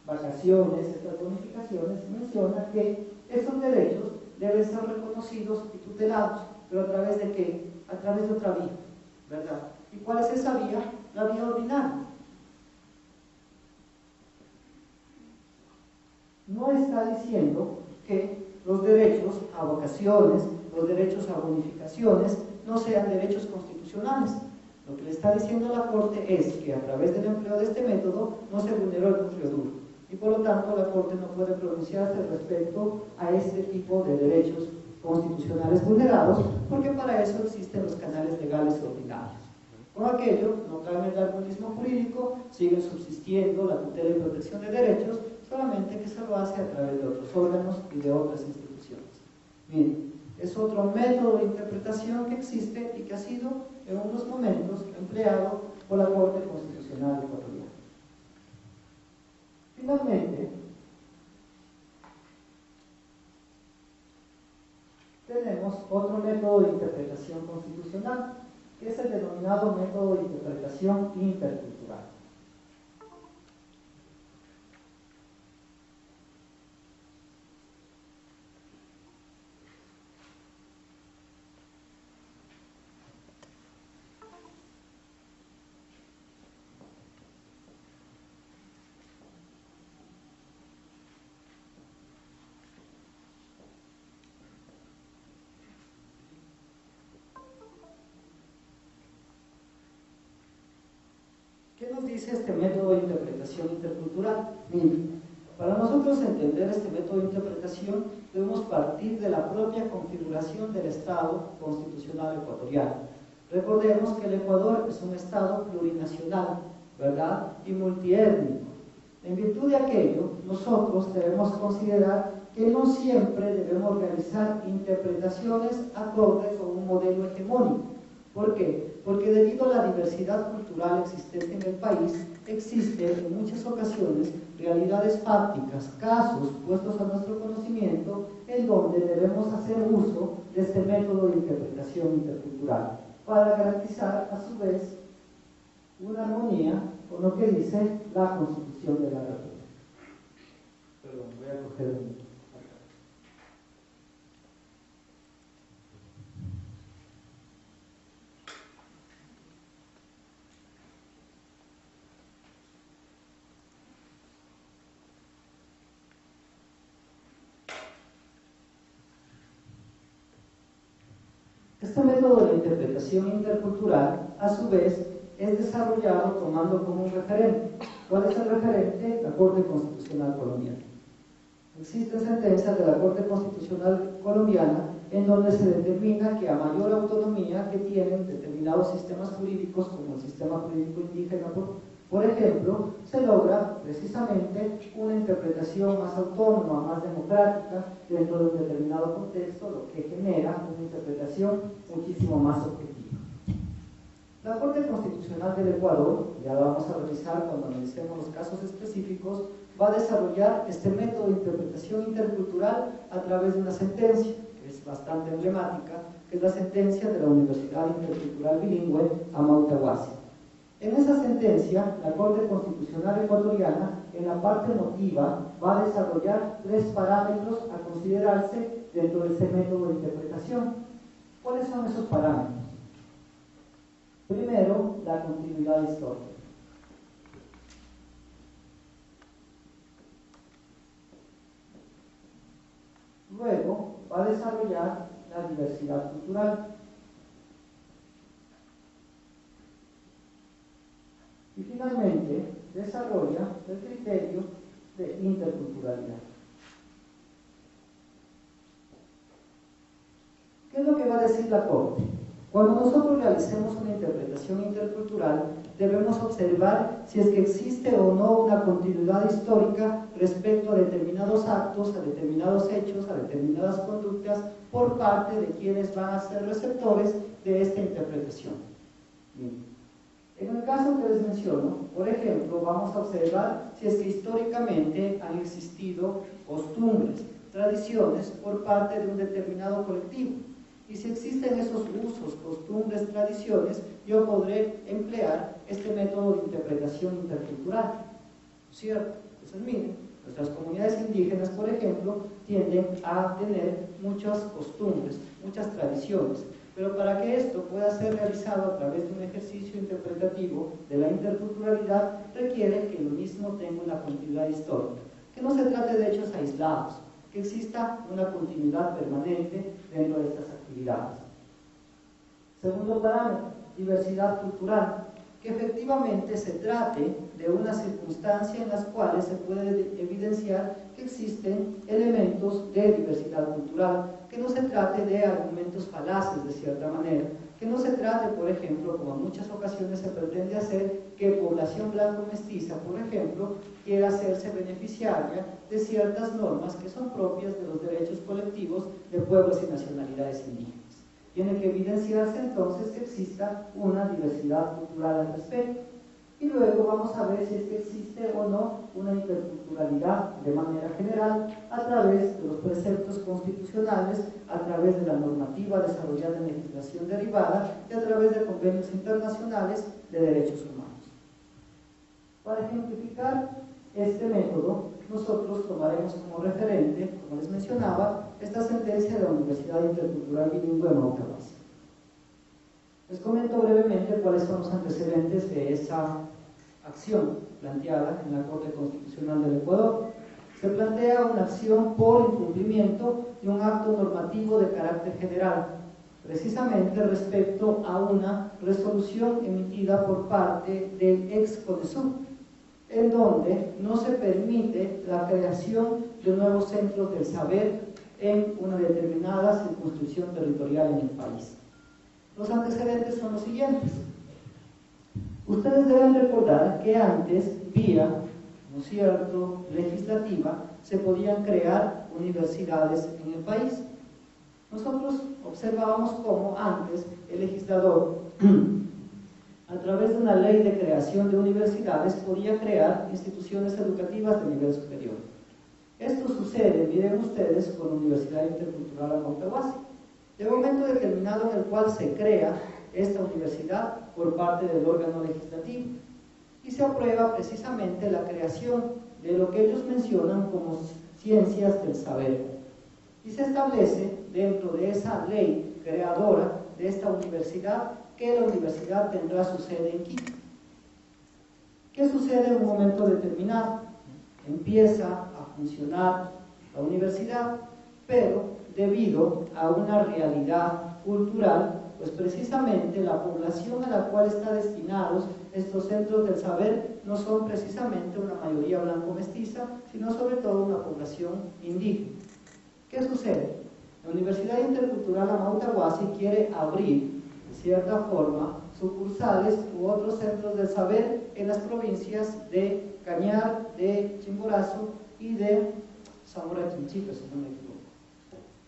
vacaciones, estas bonificaciones, menciona que estos derechos deben ser reconocidos y tutelados. ¿Pero a través de qué? A través de otra vía, ¿verdad? ¿Y cuál es esa vía? La vía ordinaria. No está diciendo que los derechos a vacaciones, los derechos a bonificaciones, no sean derechos constitucionales. Lo que le está diciendo la Corte es que a través del empleo de este método no se vulneró el núcleo duro. Y por lo tanto la Corte no puede pronunciarse respecto a este tipo de derechos constitucionales vulnerados, porque para eso existen los canales legales ordinarios. Con aquello no cabe el darwinismo jurídico, sigue subsistiendo la tutela y protección de derechos, solamente que se lo hace a través de otros órganos y de otras instituciones. Miren, es otro método de interpretación que existe y que ha sido en unos momentos empleado por la Corte Constitucional ecuatoriana. Finalmente, tenemos otro método de interpretación constitucional, que es el denominado método de interpretación intercultural. ¿Qué nos dice este método de interpretación intercultural? Miren, para nosotros entender este método de interpretación debemos partir de la propia configuración del Estado constitucional ecuatoriano. Recordemos que el Ecuador es un Estado plurinacional, ¿verdad? Y multiétnico. En virtud de aquello, nosotros debemos considerar que no siempre debemos realizar interpretaciones acordes con un modelo hegemónico. ¿Por qué? Porque debido a la diversidad cultural existente en el país, existen en muchas ocasiones realidades fácticas, casos puestos a nuestro conocimiento, en donde debemos hacer uso de este método de interpretación intercultural, para garantizar a su vez una armonía con lo que dice la Constitución de la República. Perdón, voy a coger un... Este método de interpretación intercultural, a su vez, es desarrollado tomando como un referente. ¿Cuál es el referente? La Corte Constitucional Colombiana. Existen sentencias de la Corte Constitucional Colombiana en donde se determina que a mayor autonomía que tienen determinados sistemas jurídicos, como el sistema jurídico indígena, por ejemplo, se logra precisamente una interpretación más autónoma, más democrática dentro de un determinado contexto, lo que genera una interpretación muchísimo más objetiva. La Corte Constitucional del Ecuador, ya la vamos a revisar cuando analicemos los casos específicos, va a desarrollar este método de interpretación intercultural a través de una sentencia, que es es bastante emblemática, que es la sentencia de la Universidad Intercultural Bilingüe Amauta-Huasi. En esa sentencia, la Corte Constitucional Ecuatoriana, en la parte notiva, va a desarrollar 3 parámetros a considerarse dentro de ese método de interpretación. ¿Cuáles son esos parámetros? Primero, la continuidad histórica. Luego, va a desarrollar la diversidad cultural. Y finalmente, desarrolla el criterio de interculturalidad. ¿Qué es lo que va a decir la Corte? Cuando nosotros realicemos una interpretación intercultural, debemos observar si es que existe o no una continuidad histórica respecto a determinados actos, a determinados hechos, a determinadas conductas por parte de quienes van a ser receptores de esta interpretación. Bien. En el caso que les menciono, por ejemplo, vamos a observar si es que históricamente han existido costumbres, tradiciones por parte de un determinado colectivo. Y si existen esos usos, costumbres, tradiciones, yo podré emplear este método de interpretación intercultural. ¿Cierto? Entonces, miren, nuestras comunidades indígenas, por ejemplo, tienden a tener muchas costumbres, muchas tradiciones. Pero para que esto pueda ser realizado a través de un ejercicio interpretativo de la interculturalidad, requiere que lo mismo tenga una continuidad histórica. Que no se trate de hechos aislados, que exista una continuidad permanente dentro de estas actividades. Segundo parámetro, diversidad cultural, que efectivamente se trate de una circunstancia en las cuales se puede evidenciar que existen elementos de diversidad cultural, que no se trate de argumentos falaces de cierta manera, que no se trate, por ejemplo, como en muchas ocasiones se pretende hacer, que población blanco-mestiza, por ejemplo, quiera hacerse beneficiaria de ciertas normas que son propias de los derechos colectivos de pueblos y nacionalidades indígenas. Tiene que evidenciarse entonces que exista una diversidad cultural al respecto. Y luego vamos a ver si es que existe o no una interculturalidad de manera general a través de los preceptos constitucionales, a través de la normativa desarrollada en legislación derivada y a través de convenios internacionales de derechos humanos. Para ejemplificar este método, nosotros tomaremos como referente, como les mencionaba, esta sentencia de la Universidad Intercultural Bilingüe de Amauta-Huasi. Les comento brevemente cuáles son los antecedentes de esa acción planteada en la Corte Constitucional del Ecuador. Se plantea una acción por incumplimiento de un acto normativo de carácter general, precisamente respecto a una resolución emitida por parte del ex CONESUR, en donde no se permite la creación de nuevos centros del saber en una determinada circunscripción territorial en el país. Los antecedentes son los siguientes. Ustedes deben recordar que antes, vía, ¿no es cierto?, legislativa, se podían crear universidades en el país. Nosotros observábamos cómo antes el legislador, a través de una ley de creación de universidades, podía crear instituciones educativas de nivel superior. Esto sucede, miren ustedes, con la Universidad Intercultural Amauta-Huasi. De momento determinado en el cual se crea esta universidad por parte del órgano legislativo y se aprueba precisamente la creación de lo que ellos mencionan como ciencias del saber. Y se establece dentro de esa ley creadora de esta universidad que la universidad tendrá su sede en Quito. ¿Qué sucede en un momento determinado? Empieza a funcionar la universidad, pero debido a una realidad cultural, pues precisamente la población a la cual están destinados estos centros del saber no son precisamente una mayoría blanco-mestiza, sino sobre todo una población indígena. ¿Qué sucede? La Universidad Intercultural Amauta-Huasi quiere abrir, de cierta forma, sucursales u otros centros del saber en las provincias de Cañar, de Chimborazo y de Zamora Chinchipe, si no me equivoco.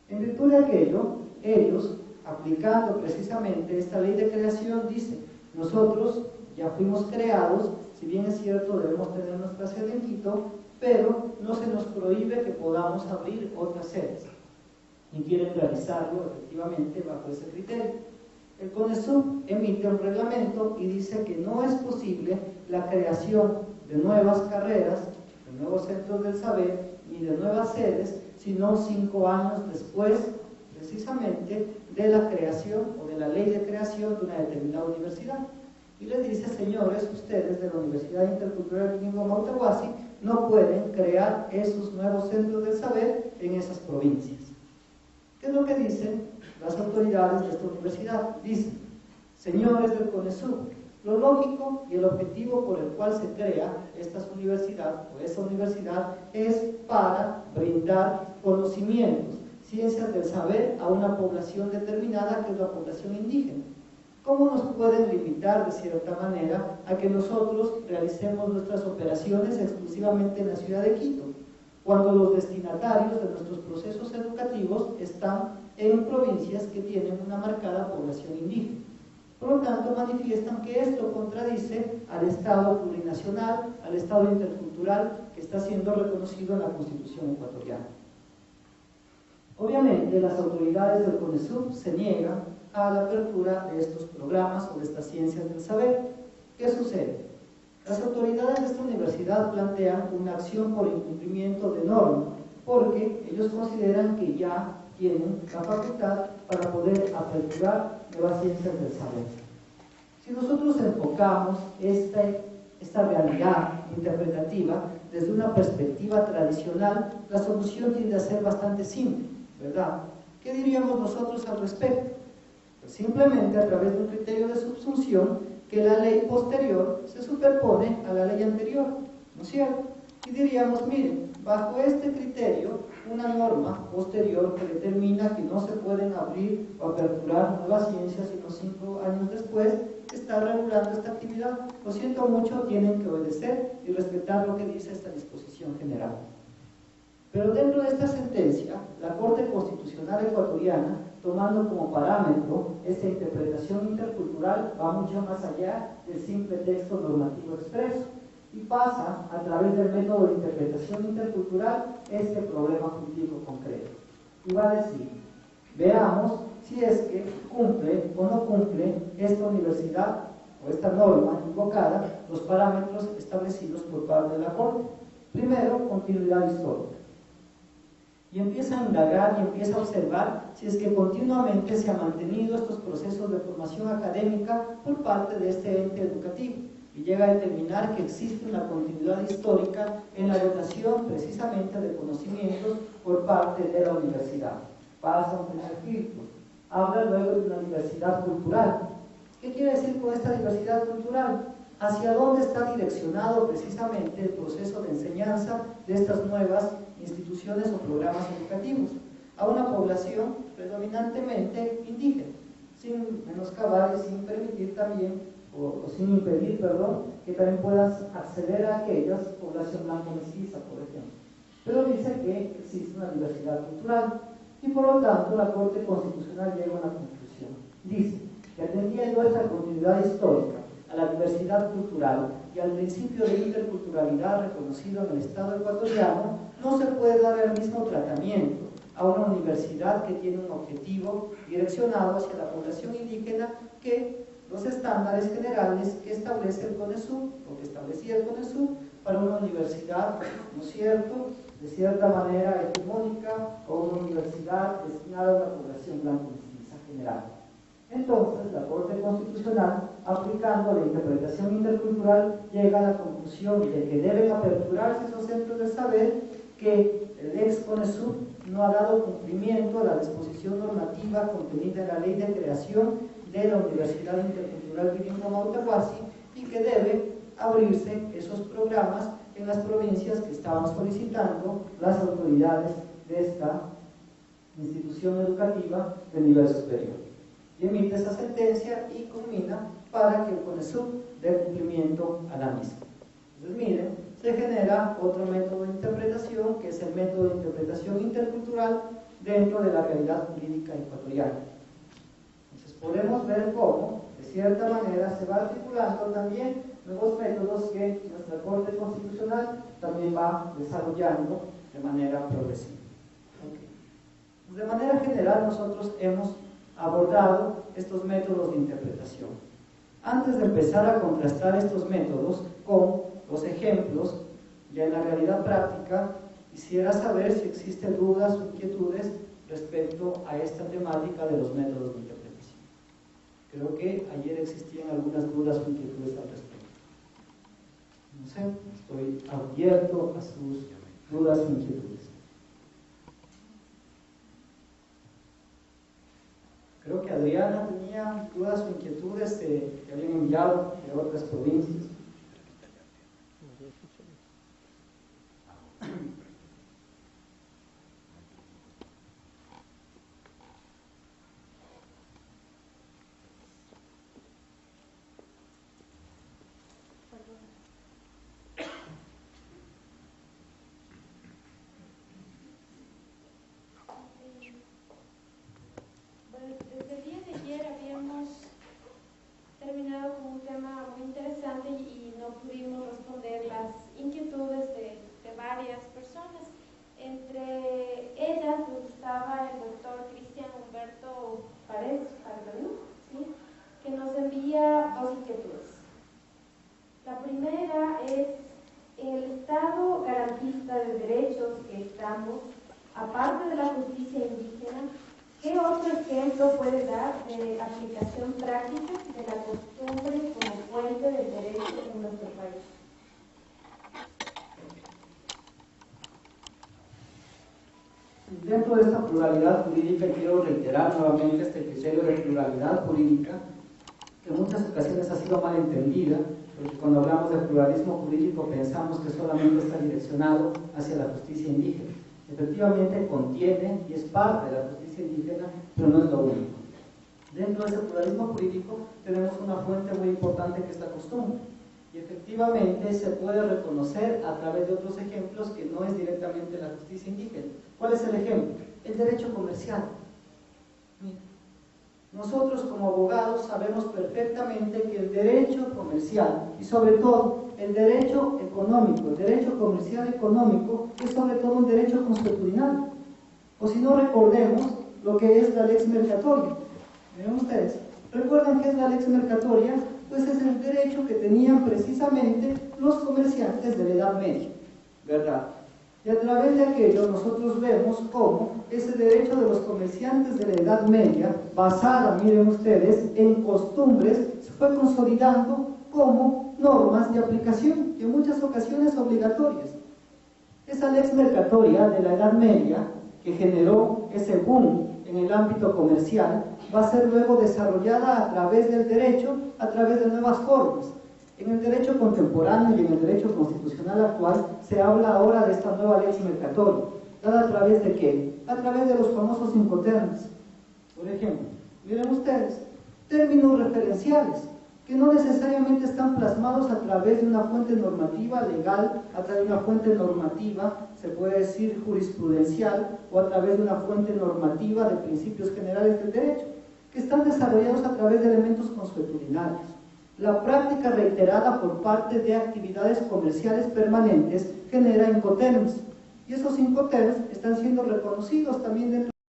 En virtud de aquello, ellos, aplicando precisamente esta ley de creación, dicen: nosotros ya fuimos creados, si bien es cierto debemos tener nuestra sede en Quito, pero no se nos prohíbe que podamos abrir otras sedes. y quieren realizarlo efectivamente bajo ese criterio. El CONESUB emite un reglamento y dice que no es posible la creación de nuevas carreras, de nuevos centros del saber, ni de nuevas sedes, sino 5 años después, precisamente, de la creación o de la ley de creación de una determinada universidad. Y les dice, señores, ustedes de la Universidad Intercultural Bilingüe Mautehuasi no pueden crear esos nuevos centros del saber en esas provincias. ¿Qué es lo que dicen las autoridades de esta universidad? Dicen, señores del CONESUB, lo lógico y el objetivo por el cual se crea esta universidad es para brindar conocimientos, ciencias del saber a una población determinada que es la población indígena. ¿Cómo nos pueden limitar de cierta manera a que nosotros realicemos nuestras operaciones exclusivamente en la ciudad de Quito, cuando los destinatarios de nuestros procesos educativos están en provincias que tienen una marcada población indígena? Por lo tanto, manifiestan que esto contradice al Estado plurinacional, al Estado intercultural que está siendo reconocido en la Constitución ecuatoriana. Obviamente, las autoridades del CONESUB se niegan a la apertura de estos programas o de estas ciencias del saber. ¿Qué sucede? Las autoridades de esta universidad plantean una acción por incumplimiento de norma, porque ellos consideran que ya tienen la facultad para poder aperturar nuevas ciencias del saber. Si nosotros enfocamos esta realidad interpretativa desde una perspectiva tradicional, la solución tiende a ser bastante simple, ¿verdad? ¿Qué diríamos nosotros al respecto? Pues simplemente a través de un criterio de subsunción que la ley posterior se superpone a la ley anterior, ¿no es cierto? Y diríamos, miren, bajo este criterio, una norma posterior que determina que no se pueden abrir o aperturar nuevas ciencias sino 5 años después, está regulando esta actividad. Lo siento mucho, tienen que obedecer y respetar lo que dice esta disposición general. Pero dentro de esta sentencia, la Corte Constitucional ecuatoriana, tomando como parámetro esta interpretación intercultural, va mucho más allá del simple texto normativo expreso y pasa a través del método de interpretación intercultural este problema jurídico concreto. Y va a decir, veamos si es que cumple o no cumple esta universidad o esta norma invocada los parámetros establecidos por parte de la Corte. Primero, continuidad histórica. Y empieza a indagar y empieza a observar si es que continuamente se han mantenido estos procesos de formación académica por parte de este ente educativo. Y llega a determinar que existe una continuidad histórica en la dotación precisamente de conocimientos por parte de la universidad. Pasa un primer filtro. Habla luego de una diversidad cultural. ¿Qué quiere decir con esta diversidad cultural? ¿Hacia dónde está direccionado precisamente el proceso de enseñanza de estas nuevas instituciones o programas educativos? A una población predominantemente indígena, sin menoscabar y sin permitir también o sin impedir, que también puedas acceder a aquellas población blanco-mestiza, por ejemplo. Pero dice que existe una diversidad cultural y por lo tanto la Corte Constitucional llega a una conclusión. Dice que atendiendo a esta continuidad histórica, a la diversidad cultural y al principio de interculturalidad reconocido en el Estado ecuatoriano, no se puede dar el mismo tratamiento a una universidad que tiene un objetivo direccionado hacia la población indígena que los estándares generales que establece el CONESUB o que establecía el CONESUB para una universidad, ¿no es cierto?, de cierta manera hegemónica o una universidad destinada a una población blanco-mestiza general. Entonces, la Corte Constitucional, aplicando la interpretación intercultural, llega a la conclusión de que deben aperturarse esos centros de saber, que el ex-CONESUB no ha dado cumplimiento a la disposición normativa contenida en la Ley de Creación de la Universidad Intercultural Bilingüe Mautehuasi y que debe abrirse esos programas en las provincias que estaban solicitando las autoridades de esta institución educativa de nivel superior. Y emite esa sentencia y culmina para que el CONESUB dé cumplimiento a la misma. Entonces, miren, se genera otro método de interpretación, que es el método de interpretación intercultural dentro de la realidad jurídica ecuatoriana. Entonces, podemos ver cómo, de cierta manera, se va articulando también nuevos métodos que nuestra Corte Constitucional también va desarrollando de manera progresiva. Okay. De manera general, nosotros hemos abordado estos métodos de interpretación. Antes de empezar a contrastar estos métodos con los ejemplos, ya en la realidad práctica, quisiera saber si existen dudas o inquietudes respecto a esta temática de los métodos de interpretación. Creo que ayer existían algunas dudas o inquietudes al respecto. No sé, estoy abierto a sus dudas o inquietudes. Creo que Adriana tenía dudas o inquietudes que habían enviado de otras provincias. Desde el día de ayer habíamos terminado con un tema muy interesante y no pudimos responder las inquietudes de varias personas. Entre ellas estaba el doctor Cristian Humberto Paredes, ¿sí?, que nos envía dos inquietudes. La primera es: en el Estado garantista de derechos que estamos, aparte de la justicia indígena, ¿qué otro ejemplo puede dar de aplicación práctica de la costumbre como fuente del derecho en nuestro país? Dentro de esta pluralidad jurídica, quiero reiterar nuevamente este criterio de pluralidad jurídica, que en muchas ocasiones ha sido mal entendida, porque cuando hablamos de pluralismo jurídico pensamos que solamente está direccionado hacia la justicia indígena. Efectivamente contiene y es parte de la justicia indígena, pero no es lo único. Dentro de ese pluralismo jurídico tenemos una fuente muy importante que es la costumbre, y efectivamente se puede reconocer a través de otros ejemplos que no es directamente la justicia indígena. ¿Cuál es el ejemplo? El derecho comercial. Nosotros como abogados sabemos perfectamente que el derecho comercial y sobre todo el derecho económico, el derecho comercial económico es sobre todo un derecho consuetudinario. O si no, recordemos lo que es la lex mercatoria. Miren ustedes, ¿recuerdan qué es la lex mercatoria? Pues es el derecho que tenían precisamente los comerciantes de la Edad Media, ¿verdad? Y a través de aquello nosotros vemos cómo ese derecho de los comerciantes de la Edad Media, basada, miren ustedes, en costumbres, se fue consolidando como normas de aplicación, y en muchas ocasiones obligatorias. Esa lex mercatoria de la Edad Media, que generó ese boom en el ámbito comercial, va a ser luego desarrollada a través del derecho, a través de nuevas formas. En el derecho contemporáneo y en el derecho constitucional actual se habla ahora de esta nueva lex mercatoria, dada a través de ¿qué? A través de los famosos incoterms. Por ejemplo, miren ustedes, términos referenciales que no necesariamente están plasmados a través de una fuente normativa legal, a través de una fuente normativa, se puede decir jurisprudencial, o a través de una fuente normativa de principios generales del derecho, que están desarrollados a través de elementos consuetudinarios. La práctica reiterada por parte de actividades comerciales permanentes genera incoterms, y esos incoterms están siendo reconocidos también dentro